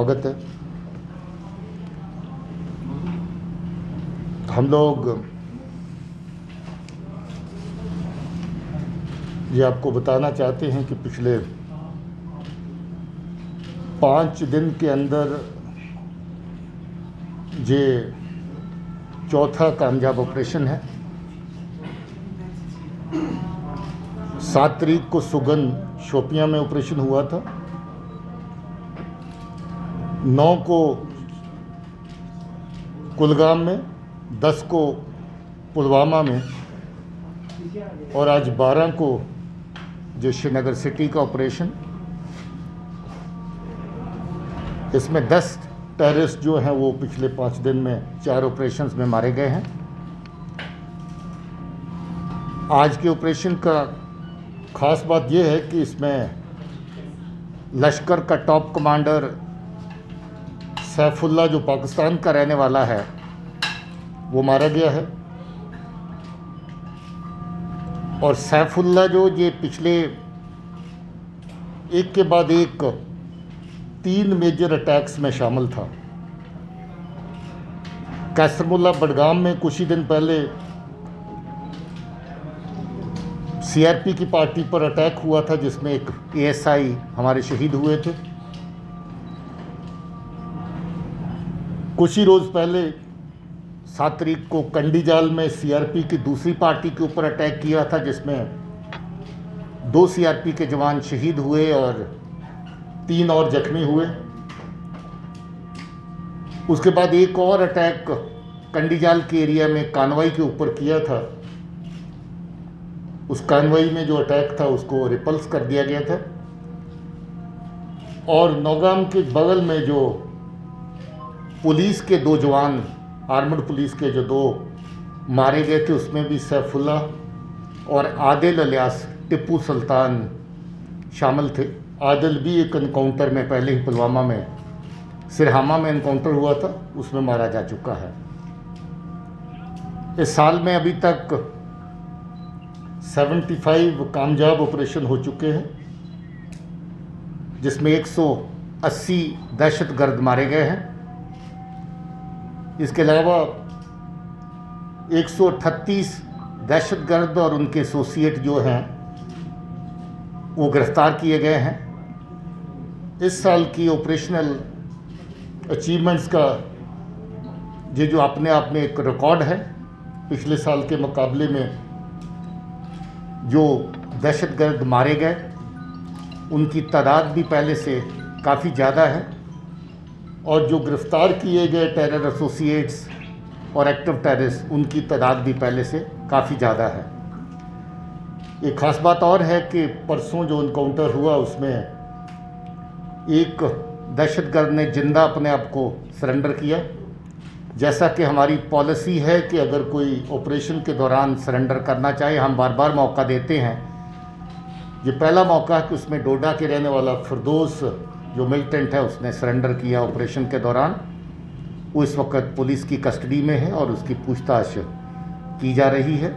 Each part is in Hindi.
स्वागत है। हम लोग ये आपको बताना चाहते हैं कि पिछले 5 दिन के अंदर ये चौथा कामयाब ऑपरेशन है। 7 तारीख को सुगन शोपियां में ऑपरेशन हुआ था, 9 को कुलगाम में, 10 को पुलवामा में और आज 12 को जो श्रीनगर सिटी का ऑपरेशन। इसमें 10 टेररिस्ट जो हैं वो पिछले 5 दिन में 4 ऑपरेशंस में मारे गए हैं। आज के ऑपरेशन का ख़ास बात यह है कि इसमें लश्कर का टॉप कमांडर सैफुल्ला, जो पाकिस्तान का रहने वाला है, वो मारा गया है। और सैफुल्ला जो ये पिछले एक के बाद एक 3 मेजर अटैक्स में शामिल था। कैसरमुल्ला बडगाम में कुछ ही दिन पहले सीआरपी की पार्टी पर अटैक हुआ था, जिसमें एक एएसआई हमारे शहीद हुए थे। कुछ ही रोज़ पहले 7 तारीख को कंडीजाल में सीआरपी की दूसरी पार्टी के ऊपर अटैक किया था, जिसमें 2 सीआरपी के जवान शहीद हुए और 3 और जख्मी हुए। उसके बाद एक और अटैक कंडीजाल के एरिया में कानवाई के ऊपर किया था। उस कानवाई में जो अटैक था उसको रिपल्स कर दिया गया था। और नौगाम के बगल में जो पुलिस के 2 जवान, आर्मड पुलिस के जो 2 मारे गए थे, उसमें भी सैफुल्ला और आदिल अलियास टिप्पू सुल्तान शामिल थे। आदिल भी एक एनकाउंटर में, पहले ही पुलवामा में सिरहामा में एनकाउंटर हुआ था, उसमें मारा जा चुका है। इस साल में अभी तक 75 कामयाब ऑपरेशन हो चुके हैं, जिसमें 180 दहशतगर्द मारे गए हैं। इसके अलावा 138 दहशतगर्द और उनके एसोसिएट जो हैं वो गिरफ्तार किए गए हैं। इस साल की ऑपरेशनल अचीवमेंट्स का ये जो अपने आप में एक रिकॉर्ड है। पिछले साल के मुकाबले में जो दहशतगर्द मारे गए उनकी तादाद भी पहले से काफ़ी ज़्यादा है, और जो गिरफ्तार किए गए टेरर एसोसिएट्स और एक्टिव टेररिस्ट, उनकी तादाद भी पहले से काफ़ी ज़्यादा है। एक ख़ास बात और है कि परसों जो इनकाउंटर हुआ उसमें एक दहशतगर्द ने जिंदा अपने आप को सरेंडर किया। जैसा कि हमारी पॉलिसी है कि अगर कोई ऑपरेशन के दौरान सरेंडर करना चाहे, हम बार बार मौका देते हैं। ये पहला मौका है कि उसमें डोडा के रहने वाला फिरदौस जो मिलिटेंट है, उसने सरेंडर किया ऑपरेशन के दौरान। वो इस वक्त पुलिस की कस्टडी में है और उसकी पूछताछ की जा रही है।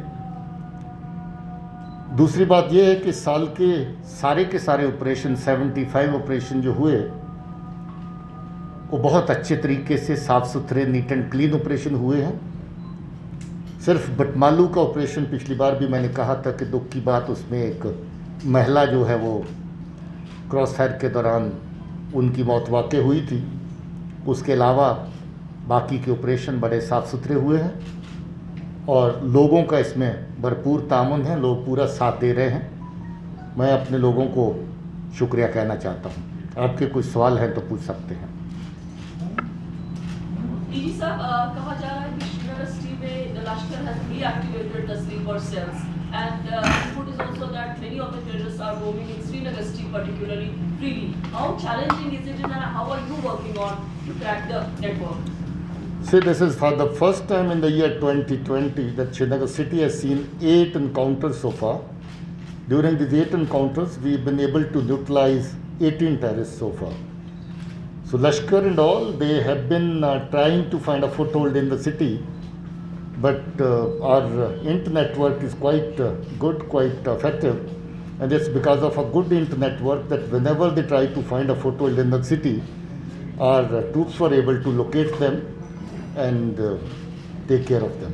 दूसरी बात यह है कि साल के सारे ऑपरेशन, 75 ऑपरेशन जो हुए, वो बहुत अच्छे तरीके से साफ़ सुथरे, नीट एंड क्लीन ऑपरेशन हुए हैं। सिर्फ बटमालू का ऑपरेशन पिछली बार भी मैंने कहा था कि दुख की बात, उसमें एक महिला जो है वो क्रॉस फायर के दौरान उनकी मौत वाक़ई हुई थी। उसके अलावा बाकी के ऑपरेशन बड़े साफ़ सुथरे हुए हैं और लोगों का इसमें भरपूर तामुन है, लोग पूरा साथ दे रहे हैं। मैं अपने लोगों को शुक्रिया कहना चाहता हूँ। आपके कुछ सवाल हैं तो पूछ सकते हैं। डीजी साहब, कहा जा रहा है कि श्रीनगर सिटी में लश्कर has reactivated the sleeper cells, and input is also that many of the terrorists are roaming in Srinagar city particularly freely. How challenging is it, and how are you working on to crack the network? See, this is for the first time in the year 2020 that Srinagar city has seen 8 encounters so far. During these 8 encounters, we've been able to neutralize 18 terrorists so far. So Lashkar and all, they have been trying to find a foothold in the city, but our internet network is quite good, quite effective, and it's because of a good internet network that whenever they try to find a foothold in the city, our troops were able to locate them and take care of them.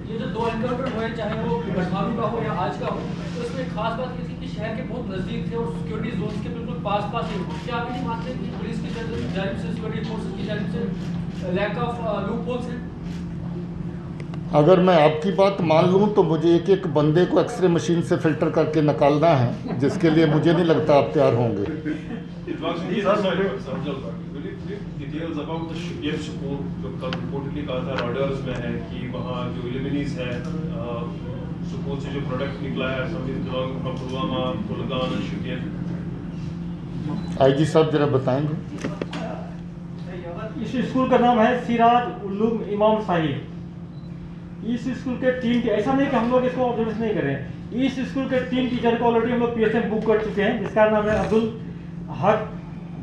ये जो 2 एनकाउंटर हुए, चाहे वो बटमालू का हो या आज का हो, तो इसमें खास बात ये थी कि शहर के बहुत नज़दीक थे और सिक्योरिटी जोन्स के बिल्कुल पास ही हो। क्या आप नहीं मानते कि पुलिस की जानिब से, सिक्योरिटी फोर्सेस की जानिब से लैक ऑफ लूप होल्स है? अगर मैं आपकी बात मान लूं तो मुझे एक एक बंदे को एक्सरे मशीन से फिल्टर करके निकालना है, जिसके लिए मुझे नहीं लगता आप तैयार होंगे। डिटेल्स अबाउट द शिपियर सुकून जो कल रिपोर्टली कहा था रॉडर्स में है कि वहाँ जो इल्यूमिनीज है सुकून से जो प्रोडक्ट निकला है something belonging from Pulwama, Kulgam and Shopian. IG साहब जरा बताएंगे। इस स्कूल का नाम है सिराज उल्लूम इमाम साहिब। इस स्कूल के 3 ऐसा नहीं कि हम लोग इसको ऑब्जर्वेशन नहीं करें, इस स्कूल के 3 टीचर को ऑलरेडी हम लोग PSM बुक कर चुके हैं, जिसका नाम है अब्दुल हक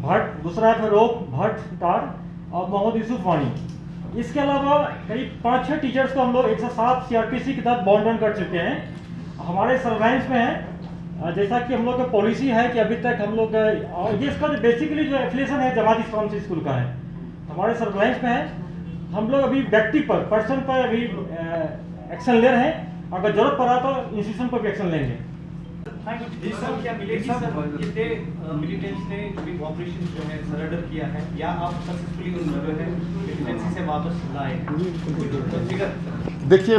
भट्ट, दूसरा है फरोक भट्ट टार और मोहम्मद यूसुफ वानी। इसके अलावा करीब 5-6 टीचर्स को हम लोग 107 CRPC के तहत बॉन्ड कर चुके हैं। हमारे सर्वेलेंस में है, जैसा कि हम लोग का पॉलिसी है कि अभी तक हम लोग ये इसका जो बेसिकली जो एफिलिएशन है जमात इस्लाम से स्कूल का है, हमारे सर्वेलेंस में है। हम लोग अभी व्यक्ति पर, पर्सन पर अभी एक्शन ले रहे हैं, अगर जरूरत पड़ा तो इंस्टीट्यूशन पर भी एक्शन लेंगे। मिलिटेंट्स ने भी ऑपरेशन जो है सरेंडर किया है या आप सक्सेसफुली उन जो है मिलिटेंसी से वापस लाए हैं? देखिए,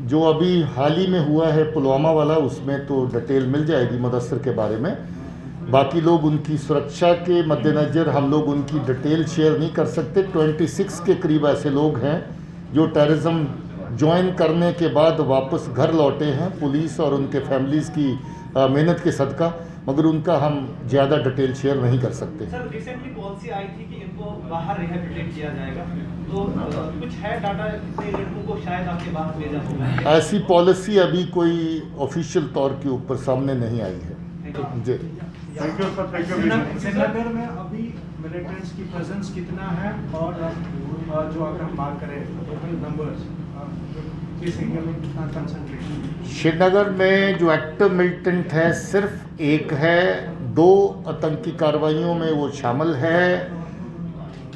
जो अभी हाल ही में हुआ है पुलवामा वाला, उसमें तो डिटेल मिल जाएगी मुदस्सिर के बारे में। बाकी लोग उनकी सुरक्षा के मद्देनज़र हम लोग उनकी डिटेल शेयर नहीं कर सकते। 26 के करीब ऐसे लोग हैं जो टेररिज्म ज्वाइन करने के बाद वापस घर लौटे हैं, पुलिस और उनके फैमिलीज़ की मेहनत के सदका, मगर उनका हम ज़्यादा डिटेल शेयर नहीं कर सकते। सर, रिसेंटली पॉलिसी आई थी कि इनको बाहर रिहेबिलिटेट किया जाएगा, तो कुछ है डाटा कितने लड़कों को शायद आपके बाहर भेजा होगा? ऐसी पॉलिसी अभी कोई ऑफिशियल तौर के ऊपर सामने नहीं आई है जी। Thank you sir, thank you. Srinagar में अभी मिलिटेंट्स की प्रेजेंस कितना है और जो अगर हम बात करें टोटल नंबर्स किस एरिया में कितना कंसंट्रेशन? श्रीनगर में जो एक्टिव मिलिटेंट है सिर्फ एक है, 2 आतंकी कार्रवाइयों में वो शामिल है,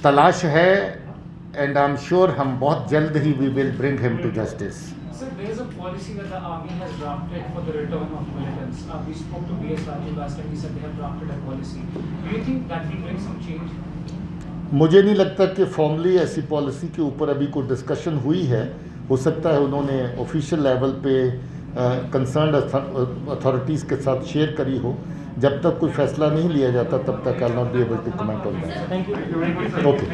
तलाश है, एंड आई एम श्योर हम बहुत जल्द ही we will bring him to justice. Sir, there is a policy that the army has drafted for the return of militants. We spoke to B.S. Raju last time. He said they have drafted a policy. Do you think that will bring some change? मुझे नहीं लगता कि फॉर्मली ऐसी पॉलिसी के ऊपर अभी कोई डिस्कशन हुई है। हो सकता है उन्होंने ऑफिशियल लेवल पे कंसर्न्ड अथॉरिटीज़ के साथ शेयर करी हो। जब तक कोई फैसला नहीं लिया जाता तब तक I will not be able to comment on that. Thank you. Okay.